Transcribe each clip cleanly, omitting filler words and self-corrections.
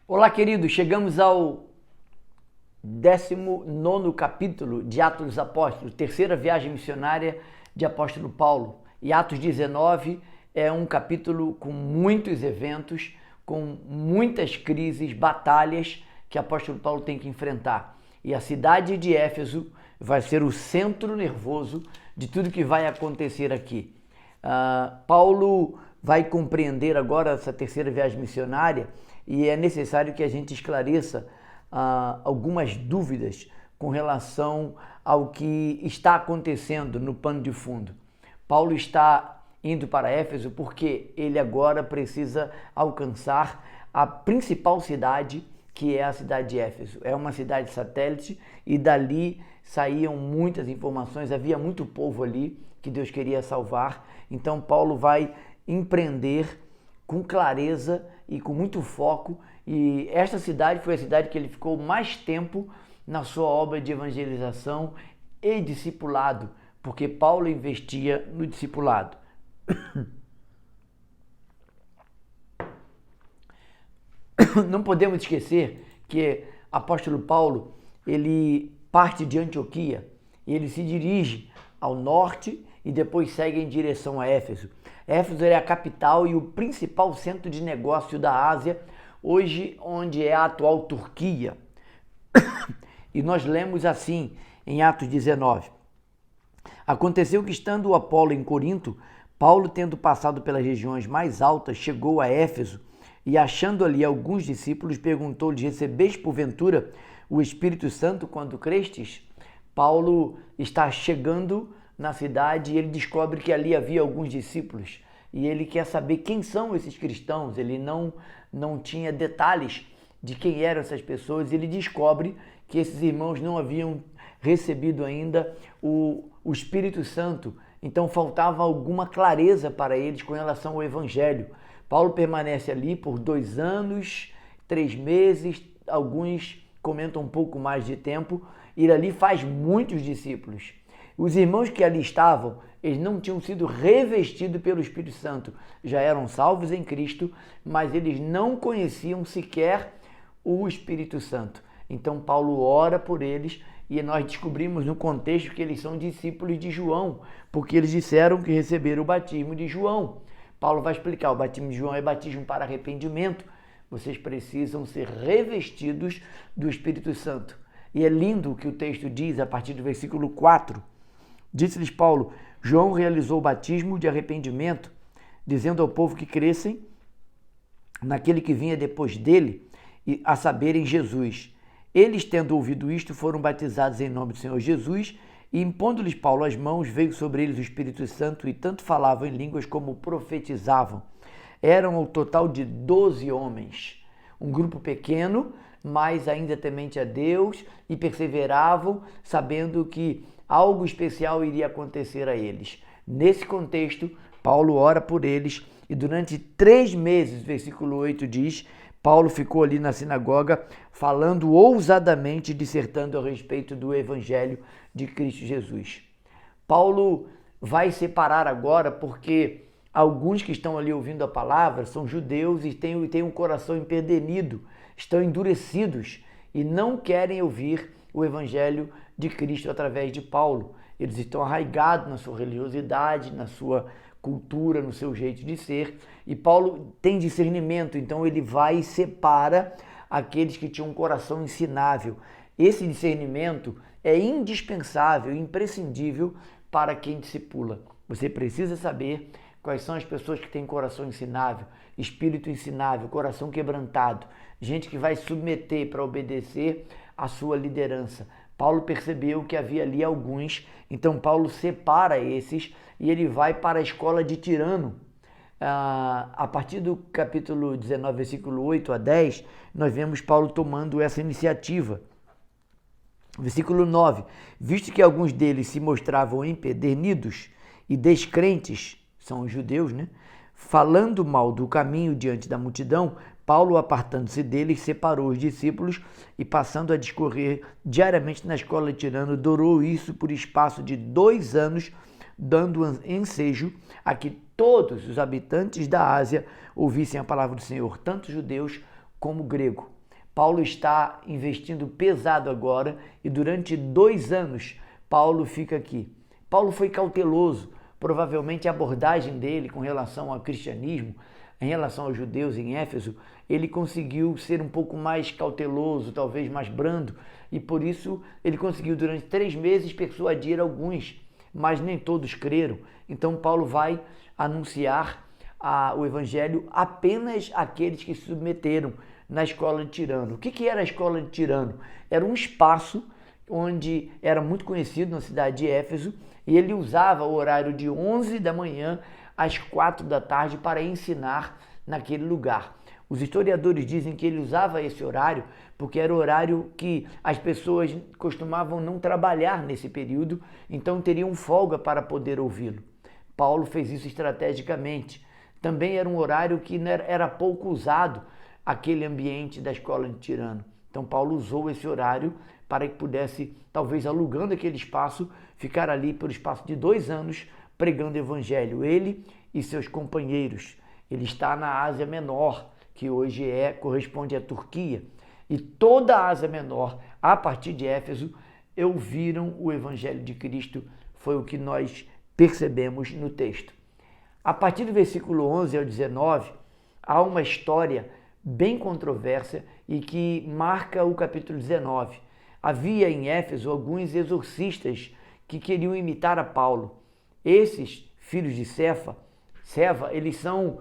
Olá, queridos. Chegamos ao 19º capítulo de Atos dos Apóstolos, terceira viagem missionária de apóstolo Paulo. E Atos 19 é um capítulo com muitos eventos, com muitas crises, batalhas que o apóstolo Paulo tem que enfrentar. E a cidade de Éfeso vai ser o centro nervoso de tudo que vai acontecer aqui. Paulo vai compreender agora essa terceira viagem missionária e é necessário que a gente esclareça algumas dúvidas com relação ao que está acontecendo no pano de fundo. Paulo está indo para Éfeso porque ele agora precisa alcançar a principal cidade, que é a cidade de Éfeso. É uma cidade satélite e dali saíam muitas informações, havia muito povo ali que Deus queria salvar. Então Paulo vai empreender com clareza e com muito foco, e esta cidade foi a cidade que ele ficou mais tempo na sua obra de evangelização e discipulado, porque Paulo investia no discipulado. Não podemos esquecer que apóstolo Paulo, ele parte de Antioquia e ele se dirige ao norte e depois segue em direção a Éfeso. Éfeso é a capital e o principal centro de negócio da Ásia, hoje onde é a atual Turquia. E nós lemos assim em Atos 19. Aconteceu que, estando o Apolo em Corinto, Paulo, tendo passado pelas regiões mais altas, chegou a Éfeso e, achando ali alguns discípulos, perguntou-lhes: recebeste porventura o Espírito Santo quando crestes? Paulo está chegando na cidade e ele descobre que ali havia alguns discípulos e ele quer saber quem são esses cristãos. Ele não tinha detalhes de quem eram essas pessoas. Ele descobre que esses irmãos não haviam recebido ainda o Espírito Santo, então faltava alguma clareza para eles com relação ao Evangelho. Paulo permanece ali por 2 anos, 3 meses, alguns comentam um pouco mais de tempo, e ali faz muitos discípulos. Os irmãos que ali estavam, eles não tinham sido revestidos pelo Espírito Santo, já eram salvos em Cristo, mas eles não conheciam sequer o Espírito Santo. Então Paulo ora por eles e nós descobrimos no contexto que eles são discípulos de João, porque eles disseram que receberam o batismo de João. Paulo vai explicar: o batismo de João é batismo para arrependimento. Vocês precisam ser revestidos do Espírito Santo. E é lindo o que o texto diz a partir do versículo 4. Disse-lhes Paulo: João realizou o batismo de arrependimento, dizendo ao povo que crescem naquele que vinha depois dele, a saber, em Jesus. Eles, tendo ouvido isto, foram batizados em nome do Senhor Jesus, e impondo-lhes Paulo as mãos, veio sobre eles o Espírito Santo, e tanto falavam em línguas como profetizavam. Eram ao total de 12 homens, um grupo pequeno, mas ainda temente a Deus, e perseveravam, sabendo que algo especial iria acontecer a eles. Nesse contexto, Paulo ora por eles, e durante 3 meses, versículo 8 diz, Paulo ficou ali na sinagoga falando ousadamente, dissertando a respeito do Evangelho de Cristo Jesus. Paulo vai separar agora porque alguns que estão ali ouvindo a palavra são judeus e têm um coração empedernido, estão endurecidos e não querem ouvir o Evangelho de Cristo através de Paulo. Eles estão arraigados na sua religiosidade, na sua cultura, no seu jeito de ser, e Paulo tem discernimento, então ele vai e separa aqueles que tinham um coração ensinável. Esse discernimento é indispensável, imprescindível para quem discipula. Você precisa saber quais são as pessoas que têm coração ensinável, espírito ensinável, coração quebrantado, gente que vai se submeter para obedecer à sua liderança. Paulo percebeu que havia ali alguns, então Paulo separa esses e ele vai para a escola de Tirano. A partir do capítulo 19, versículo 8 a 10, nós vemos Paulo tomando essa iniciativa. Versículo 9, visto que alguns deles se mostravam empedernidos e descrentes, são os judeus, né? Falando mal do caminho diante da multidão, Paulo, apartando-se deles, separou os discípulos e, passando a discorrer diariamente na escola de Tirano, durou isso por espaço de 2 anos, dando ensejo a que todos os habitantes da Ásia ouvissem a palavra do Senhor, tanto judeus como grego. Paulo está investindo pesado agora e durante 2 anos Paulo fica aqui. Paulo foi cauteloso, provavelmente a abordagem dele com relação ao cristianismo, em relação aos judeus em Éfeso, ele conseguiu ser um pouco mais cauteloso, talvez mais brando, e por isso ele conseguiu durante 3 meses persuadir alguns, mas nem todos creram. Então Paulo vai anunciar o evangelho apenas àqueles que se submeteram na escola de Tirano. O que era a escola de Tirano? Era um espaço onde era muito conhecido na cidade de Éfeso, e ele usava o horário de 11 da manhã às 4 da tarde para ensinar naquele lugar. Os historiadores dizem que ele usava esse horário porque era o horário que as pessoas costumavam não trabalhar nesse período, então teriam folga para poder ouvi-lo. Paulo fez isso estrategicamente. Também era um horário que era pouco usado, aquele ambiente da escola de Tirano. Então Paulo usou esse horário para que pudesse, talvez alugando aquele espaço, ficar ali por espaço de 2 anos pregando o evangelho, ele e seus companheiros. Ele está na Ásia Menor, que hoje corresponde à Turquia, e toda a Ásia Menor, a partir de Éfeso, ouviram o evangelho de Cristo, foi o que nós percebemos no texto. A partir do versículo 11 ao 19, há uma história bem controversa e que marca o capítulo 19. Havia em Éfeso alguns exorcistas que queriam imitar a Paulo. Esses filhos de Seva, eles são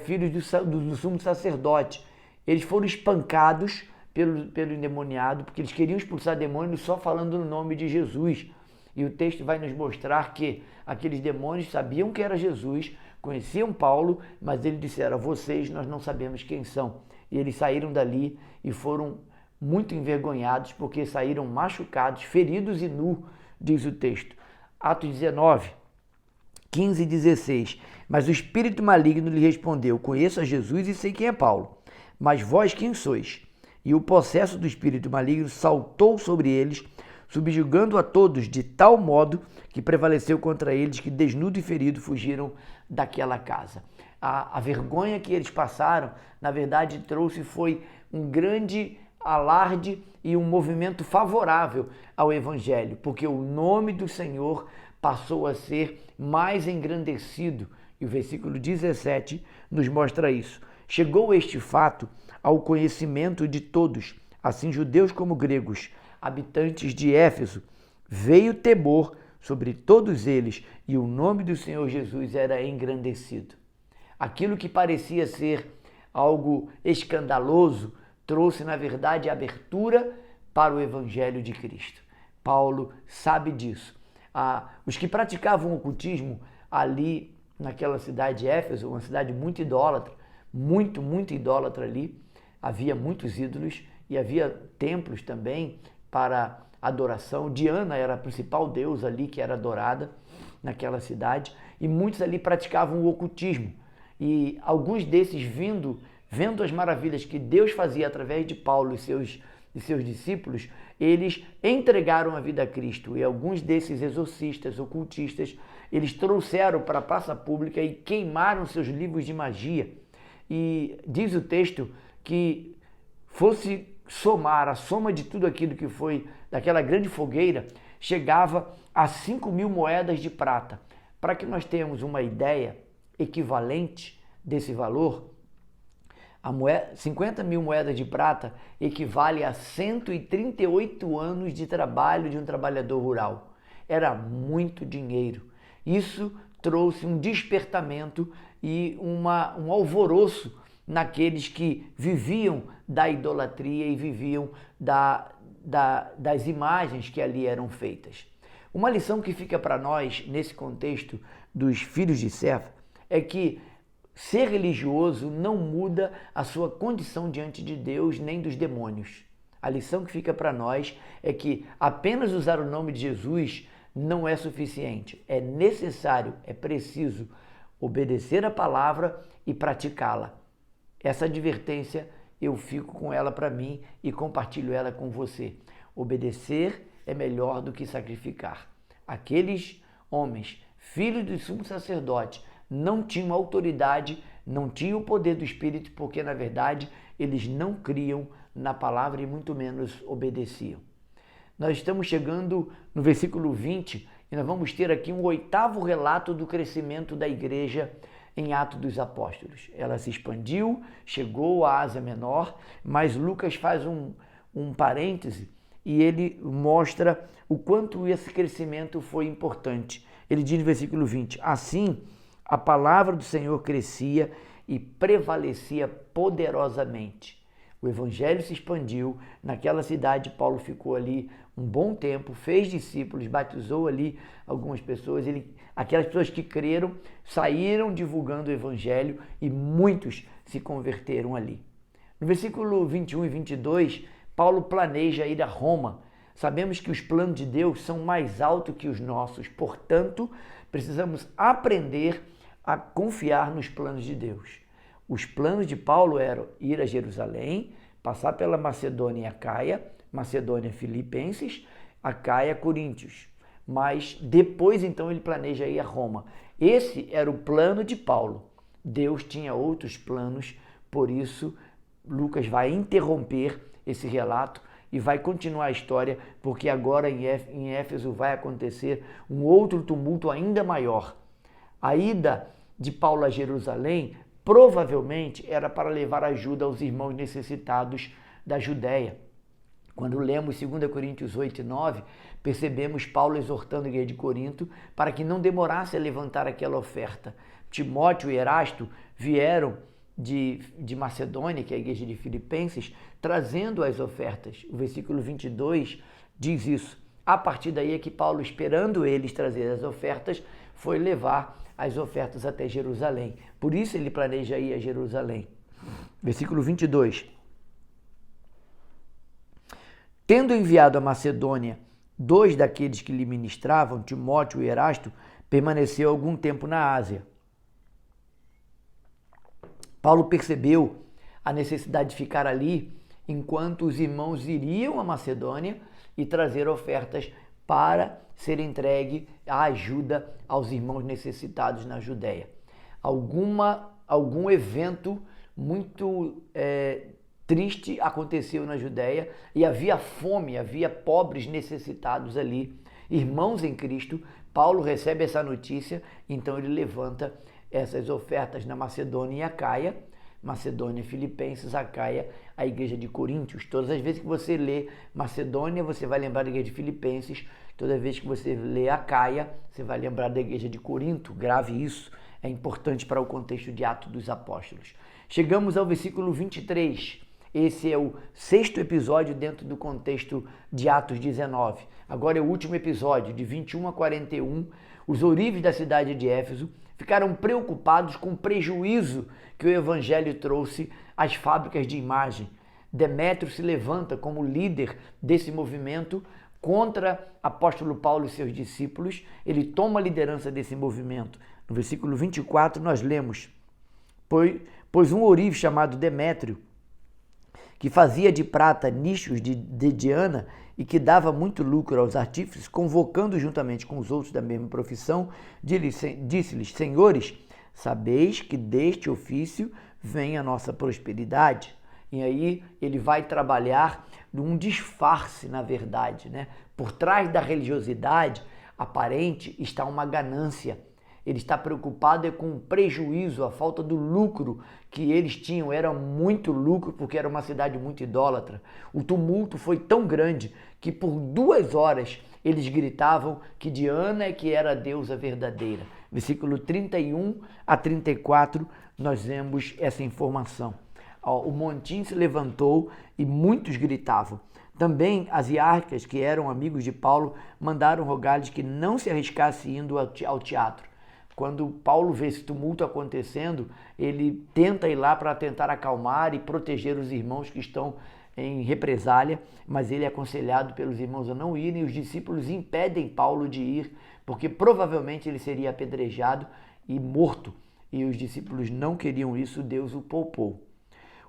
filhos do sumo sacerdote. Eles foram espancados pelo endemoniado, porque eles queriam expulsar demônios só falando no nome de Jesus. E o texto vai nos mostrar que aqueles demônios sabiam que era Jesus, conheciam Paulo, mas eles disseram: vocês, nós não sabemos quem são. E eles saíram dali e foram muito envergonhados, porque saíram machucados, feridos e nu, diz o texto. Atos 19, 15 e 16. Mas o espírito maligno lhe respondeu: conheço a Jesus e sei quem é Paulo, mas vós quem sois? E o possesso do espírito maligno saltou sobre eles, subjugando a todos de tal modo que prevaleceu contra eles, que desnudo e ferido fugiram daquela casa. A vergonha que eles passaram, na verdade, foi um grande alarde e um movimento favorável ao evangelho, porque o nome do Senhor passou a ser mais engrandecido. E o versículo 17 nos mostra isso. Chegou este fato ao conhecimento de todos, assim judeus como gregos, habitantes de Éfeso. Veio temor sobre todos eles e o nome do Senhor Jesus era engrandecido. Aquilo que parecia ser algo escandaloso trouxe, na verdade, abertura para o evangelho de Cristo. Paulo sabe disso. Os que praticavam o ocultismo ali naquela cidade de Éfeso, uma cidade muito idólatra, muito idólatra ali, havia muitos ídolos e havia templos também para adoração. Diana era a principal deusa ali que era adorada naquela cidade, e muitos ali praticavam o ocultismo. E alguns desses, vendo as maravilhas que Deus fazia através de Paulo e seus discípulos, eles entregaram a vida a Cristo. E alguns desses exorcistas, ocultistas, eles trouxeram para a praça pública e queimaram seus livros de magia. E diz o texto que fosse somar a soma de tudo aquilo que foi daquela grande fogueira, chegava a 5.000 moedas de prata. Para que nós tenhamos uma ideia equivalente desse valor, 50.000 moedas de prata equivale a 138 anos de trabalho de um trabalhador rural. Era muito dinheiro. Isso trouxe um despertamento e um alvoroço naqueles que viviam da idolatria e viviam das imagens que ali eram feitas. Uma lição que fica para nós nesse contexto dos filhos de Seva é que ser religioso não muda a sua condição diante de Deus nem dos demônios. A lição que fica para nós é que apenas usar o nome de Jesus não é suficiente. É necessário, é preciso obedecer a palavra e praticá-la. Essa advertência eu fico com ela para mim e compartilho ela com você. Obedecer é melhor do que sacrificar. Aqueles homens, filhos do sumo sacerdote, não tinham autoridade, não tinham o poder do Espírito, porque na verdade eles não criam na palavra e muito menos obedeciam. Nós estamos chegando no versículo 20 e nós vamos ter aqui um 8º relato do crescimento da igreja em Atos dos Apóstolos. Ela se expandiu, chegou à Ásia Menor, mas Lucas faz um parêntese e ele mostra o quanto esse crescimento foi importante. Ele diz no versículo 20, assim a palavra do Senhor crescia e prevalecia poderosamente. O evangelho se expandiu, naquela cidade Paulo ficou ali um bom tempo, fez discípulos, batizou ali algumas pessoas, aquelas pessoas que creram saíram divulgando o evangelho e muitos se converteram ali. No versículo 21 e 22, Paulo planeja ir a Roma. Sabemos que os planos de Deus são mais altos que os nossos, portanto, precisamos aprender a confiar nos planos de Deus. Os planos de Paulo eram ir a Jerusalém, passar pela Macedônia e Acaia, Macedônia Filipenses, Acaia Coríntios. Mas depois então ele planeja ir a Roma. Esse era o plano de Paulo. Deus tinha outros planos, por isso Lucas vai interromper esse relato e vai continuar a história, porque agora em Éfeso vai acontecer um outro tumulto ainda maior. A ida de Paulo a Jerusalém provavelmente era para levar ajuda aos irmãos necessitados da Judéia. Quando lemos 2 Coríntios 8 e 9, percebemos Paulo exortando a igreja de Corinto para que não demorasse a levantar aquela oferta. Timóteo e Erasto vieram de Macedônia, que é a igreja de Filipenses, trazendo as ofertas. O versículo 22 diz isso. A partir daí é que Paulo, esperando eles trazer as ofertas, foi levar as ofertas até Jerusalém. Por isso ele planeja ir a Jerusalém. Versículo 22. Tendo enviado a Macedônia 2 daqueles que lhe ministravam, Timóteo e Erasto, permaneceu algum tempo na Ásia. Paulo percebeu a necessidade de ficar ali enquanto os irmãos iriam à Macedônia e trazer ofertas para ser entregue a ajuda aos irmãos necessitados na Judéia. Algum evento muito triste aconteceu na Judéia e havia fome, havia pobres necessitados ali, irmãos em Cristo. Paulo recebe essa notícia, então ele levanta essas ofertas na Macedônia e Acaia, Macedônia, Filipenses, Acaia, a igreja de Coríntios. Todas as vezes que você lê Macedônia, você vai lembrar da igreja de Filipenses. Toda vez que você lê Acaia, você vai lembrar da igreja de Corinto. Grave isso, é importante para o contexto de Atos dos Apóstolos. Chegamos ao versículo 23. Esse é o 6º episódio dentro do contexto de Atos 19. Agora é o último episódio, de 21 a 41. Os ourives da cidade de Éfeso ficaram preocupados com o prejuízo que o evangelho trouxe às fábricas de imagem. Demétrio se levanta como líder desse movimento contra apóstolo Paulo e seus discípulos. Ele toma a liderança desse movimento. No versículo 24 nós lemos: Pois um ourive chamado Demétrio, que fazia de prata nichos de Diana e que dava muito lucro aos artífices, convocando juntamente com os outros da mesma profissão, disse-lhes: Senhores, sabeis que deste ofício vem a nossa prosperidade. E aí ele vai trabalhar num disfarce, na verdade, né? Por trás da religiosidade aparente está uma ganância. Ele está preocupado com o prejuízo, a falta do lucro que eles tinham. Era muito lucro porque era uma cidade muito idólatra. O tumulto foi tão grande que por 2 horas eles gritavam que Diana é que era a deusa verdadeira. Versículo 31 a 34 nós vemos essa informação. O montim se levantou e muitos gritavam. Também as hierarcas, que eram amigos de Paulo, mandaram rogar-lhes que não se arriscasse indo ao teatro. Quando Paulo vê esse tumulto acontecendo, ele tenta ir lá para tentar acalmar e proteger os irmãos que estão em represália, mas ele é aconselhado pelos irmãos a não irem, e os discípulos impedem Paulo de ir, porque provavelmente ele seria apedrejado e morto, e os discípulos não queriam isso, Deus o poupou.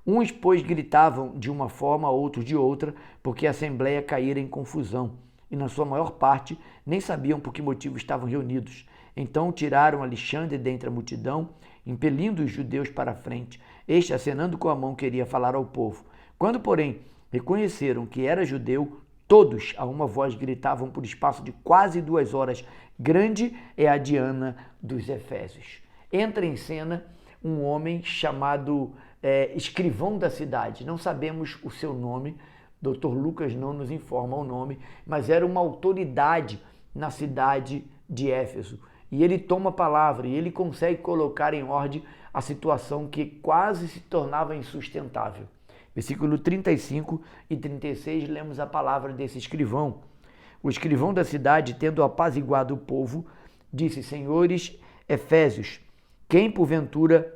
Uns, pois, gritavam de uma forma, outros de outra, porque a assembleia caíra em confusão, e na sua maior parte nem sabiam por que motivo estavam reunidos. Então tiraram Alexandre dentre a multidão, impelindo os judeus para a frente. Este, acenando com a mão, queria falar ao povo. Quando, porém, reconheceram que era judeu, todos, a uma voz, gritavam por espaço de quase 2 horas: grande é a Diana dos Efésios. Entra em cena um homem chamado escrivão da cidade. Não sabemos o seu nome, Dr. Lucas não nos informa o nome, mas era uma autoridade na cidade de Éfeso. E ele toma a palavra e ele consegue colocar em ordem a situação que quase se tornava insustentável. Versículo 35 e 36, lemos a palavra desse escrivão. O escrivão da cidade, tendo apaziguado o povo, disse: Senhores Efésios, quem porventura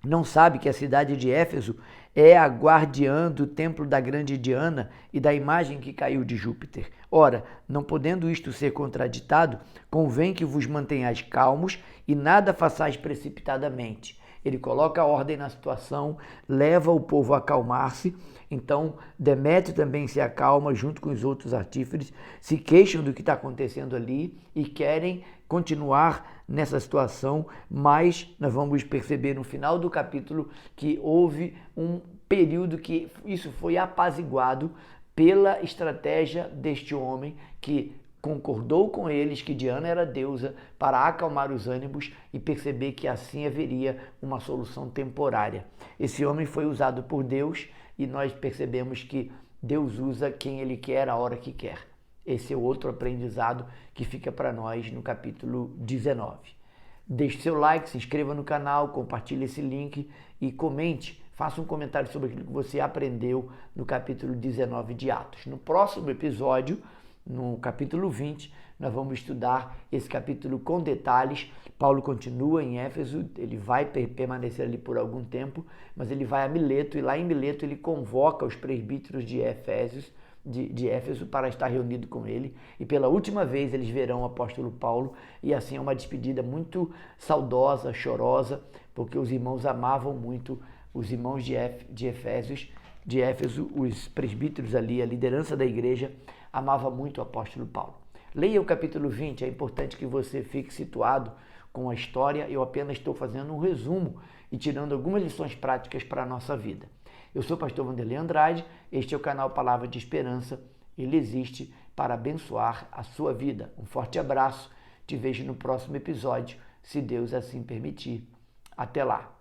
não sabe que a cidade de Éfeso é a guardiã do templo da grande Diana e da imagem que caiu de Júpiter? Ora, não podendo isto ser contraditado, convém que vos mantenhais calmos e nada façais precipitadamente. Ele coloca a ordem na situação, leva o povo a acalmar-se. Então, Demétrio também se acalma junto com os outros artífices, se queixam do que está acontecendo ali e querem continuar nessa situação, mas nós vamos perceber no final do capítulo que houve um período que isso foi apaziguado pela estratégia deste homem que concordou com eles que Diana era deusa para acalmar os ânimos e perceber que assim haveria uma solução temporária. Esse homem foi usado por Deus e nós percebemos que Deus usa quem Ele quer, a hora que quer. Esse é o outro aprendizado que fica para nós no capítulo 19. Deixe seu like, se inscreva no canal, compartilhe esse link e comente, faça um comentário sobre aquilo que você aprendeu no capítulo 19 de Atos. No próximo episódio, no capítulo 20, nós vamos estudar esse capítulo com detalhes. Paulo continua em Éfeso, ele vai permanecer ali por algum tempo, mas ele vai a Mileto e lá em Mileto ele convoca os presbíteros de Éfeso para estar reunido com ele e pela última vez eles verão o apóstolo Paulo e assim é uma despedida muito saudosa, chorosa, porque os irmãos amavam muito, os irmãos de Éfeso, os presbíteros ali, a liderança da igreja, amava muito o apóstolo Paulo. Leia o capítulo 20, é importante que você fique situado com a história. Eu apenas estou fazendo um resumo e tirando algumas lições práticas para a nossa vida. Eu sou o pastor Wanderley Andrade, este é o canal Palavra de Esperança, ele existe para abençoar a sua vida. Um forte abraço, te vejo no próximo episódio, se Deus assim permitir. Até lá!